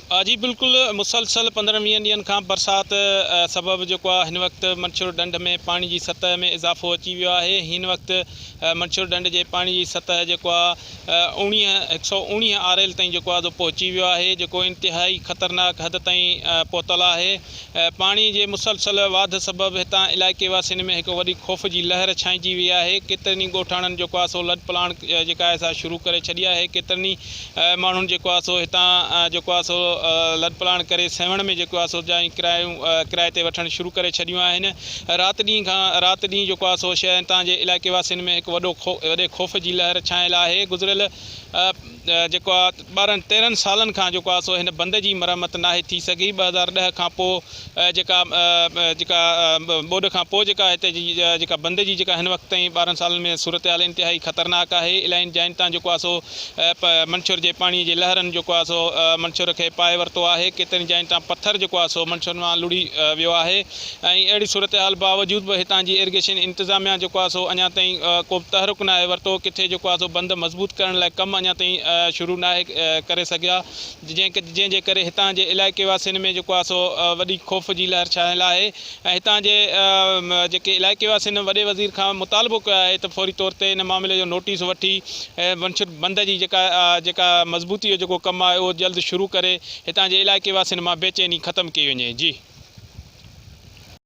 जी बिल्कुल मुसलसल 15-20 ॾींहंनि खां बरसात सबबि जेको आहे हिन वक़्तु मंछूर ढंढ में पाणी जी सतह में इज़ाफ़ो अची वियो आहे। हिन वक़्तु मंछूर ढंढ जे पाणी जी सतह जेको आहे 119 आरएल ताईं जेको आहे पहुची वियो आहे, जेको इंतिहाई ख़तरनाक हद ताईं पहुतल आहे। पाणी जे मुसलसल वाध सबबि हितां इलाइक़े वासियुनि में हिकु वॾी ख़ौफ़ जी लहर छांइजी वई आहे। केतिरनि ई ॻोठाणनि जेको आहे सो लॾ पलाण जेका आहे सा शुरू करे छॾी आहे। केतिरनि ई माण्हुनि जेको आहे सो हितां जेको आहे सो लॾ पलाण करे सेवण में जेको आहे सो किराए ते वठणु शुरू करे छॾियूं आहिनि। राति ॾींहुं जेको आहे सो शइ हितां जे इलाइक़े वासियुनि में हिकु वॾे ख़ौफ़ जी लहर छांइयल आहे। गुज़िरियल जेको आहे 12-13 सालनि खां जेको आहे सो हिन बंद जी मरम्मत नाहे थी सघी। 2010 खां पोइ जेका ॿोॾ खां पोइ जेका हिते जी जेका बंद जी जेका हिन वक़्त ताईं 12 सालनि में सूरत हाल इंतिहाई ख़तरनाक आहे। इलाही जायुनि तां जेको आहे सो मंछूर जे पाणीअ जे लहरनि जेको आहे सो मंछूर खे पाए वरितो आहे। केतिरनि जायुनि तां पथर जेको आहे सो मंछूर मां लुड़ी वियो आहे। ऐं अहिड़ी सूरत हाल बावजूदि बि हितां जी इरिगेशन इंतिज़ामिया जेको आहे सो अञा ताईं को बि तहरुक नाहे वरितो। किथे जेको आहे सो बंदि मज़बूत करण लाइ कमु अञा ताईं शुरू नाहे करे सघिया, जंहिंजे करे हितां जे इलाइक़े वासियुनि में जेको आहे सो वॾी ख़ौफ़ जी लहर छायल आहे। ऐं हितां जे जेके इलाइक़े वासियुनि वॾे वज़ीर खां मुतालबो कयो आहे त फौरी तौर ते इन मामले जो नोटिस वठी मंछूर बंद जी जेका मज़बूती जो जेको कमु आहे उहो जल्द शुरू करे हितां जे इलाइक़े वासियुनि मां बेचैनी ख़तमु कई वञे। जी।